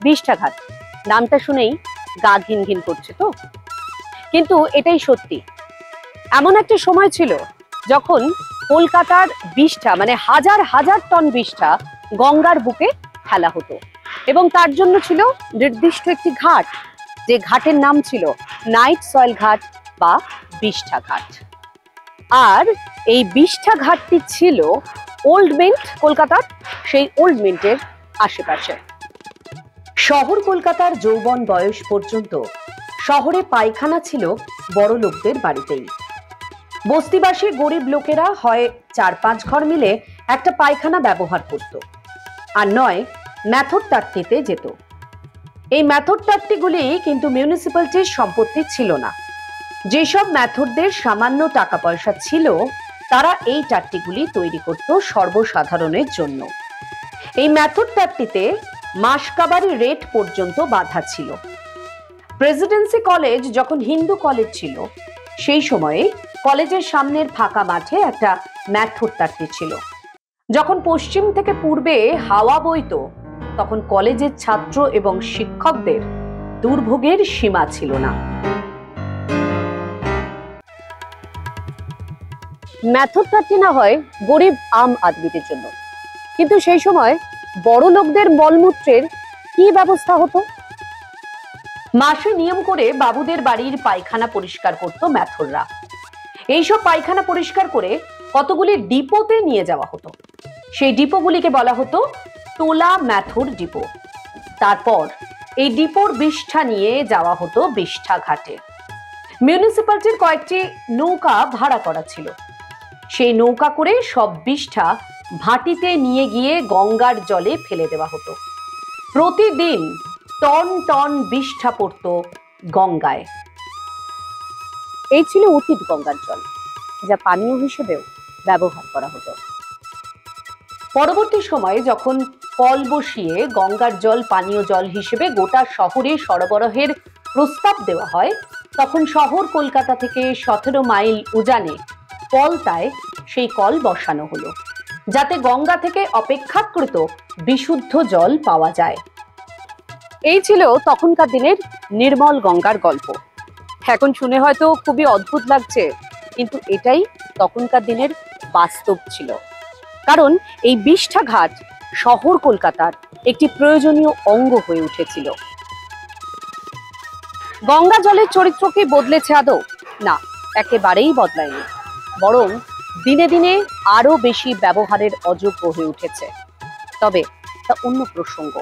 বিষ্ঠা ঘাট নামটা শুনেই গা ঘিন ঘিন করছে তো, কিন্তু এটাই সত্যি। এমন একটা সময় ছিল যখন কলকাতার বিষ্ঠা মানে হাজার হাজার টন বিষ্ঠা গঙ্গার বুকে ফেলা হতো, এবং তার জন্য ছিল নির্দিষ্ট একটি ঘাট, যে ঘাটের নাম ছিল নাইট সয়েল ঘাট বা বিষ্ঠা ঘাট। আর এই বিষ্ঠা ঘাটটি ছিল ওল্ড মিন্ট, কলকাতার সেই ওল্ড মিন্টের আশেপাশে। শহর কলকাতার যৌবন বয়স পর্যন্ত শহরে পায়খানা ছিল বড় লোকদের বাড়িতেই। বস্তিবাসী গরিব লোকেরা হয় 4-5 ঘর মিলে একটা পায়খানা ব্যবহার করত, আর নয় ম্যাথর টাট্টিতে যেত। এই ম্যাথর টাট্টিগুলি কিন্তু মিউনিসিপ্যালিটির সম্পত্তি ছিল না। যেসব ম্যাথরদের সামান্য টাকা পয়সা ছিল, তারা এই টাট্টিগুলি তৈরি করত সর্বসাধারণের জন্য। এই ম্যাথর টাট্টিতে মাসকাবারি রেট পর্যন্ত বাধা ছিল। প্রেসিডেন্সি কলেজ যখন হিন্দু কলেজ ছিল, সেই সময়ে কলেজের সামনের ফাঁকা মাঠে একটা ম্যাথর টাট্টি ছিল। যখন পশ্চিম থেকে পূর্বে হাওয়া বইতো, তখন কলেজের ছাত্র এবং শিক্ষকদের দুর্ভোগের সীমা ছিল না। ম্যাথর টাট্টি না হয় গরিব আম আদমিদের জন্য, কিন্তু সেই সময় বড় লোকদের মলমূত্রের কি ব্যবস্থা হতো? মাসে নিয়ম করে বাবুদের বাড়ির পায়খানা পরিষ্কার করত ম্যাথররা। এইসব পায়খানা পরিষ্কার করে কতগুলি ডিপোতে নিয়ে যাওয়া হতো। সেই ডিপোগুলিকে বলা হতো তোলা ম্যাথর ডিপো। তারপর এই ডিপোর বিষ্ঠা নিয়ে যাওয়া হতো বিষ্ঠা ঘাটে। মিউনিসিপ্যালিটির কয়েকটি নৌকা ভাড়া করা ছিল। সেই নৌকা করে সব বিষ্ঠা ভাটিতে নিয়ে গিয়ে গঙ্গার জলে ফেলে দেওয়া হতো। প্রতিদিন টন টন বিষ্ঠা পড়ত গঙ্গায়। এই ছিল অতীত গঙ্গার জল, যা পানীয় হিসেবেও ব্যবহার করা হতো। পরবর্তী সময়ে যখন কল বসিয়ে গঙ্গার জল পানীয় জল হিসেবে গোটা শহরে সরবরাহের প্রস্তাব দেওয়া হয়, তখন শহর কলকাতা থেকে 17 মাইল উজানে পলতায় সেই কল বসানো হলো, যাতে গঙ্গা থেকে অপেক্ষাকৃত বিশুদ্ধ জল পাওয়া যায়। এই ছিল তখনকার দিনের নির্মল গঙ্গার গল্প। এখন শুনে হয়তো খুবই অদ্ভুত লাগছে, কিন্তু এটাই তখনকার দিনের বাস্তব ছিল। কারণ এই বিষ্ঠা ঘাট শহর কলকাতার একটি প্রয়োজনীয় অঙ্গ হয়ে উঠেছিল। গঙ্গা জলের চরিত্র কি বদলেছে আদৌ? না, একেবারেই বদলায়নি, বরং দিনে দিনে আরো বেশি ব্যবহারের অযোগ্য হয়ে উঠেছে। তবে তা অন্য প্রসঙ্গ।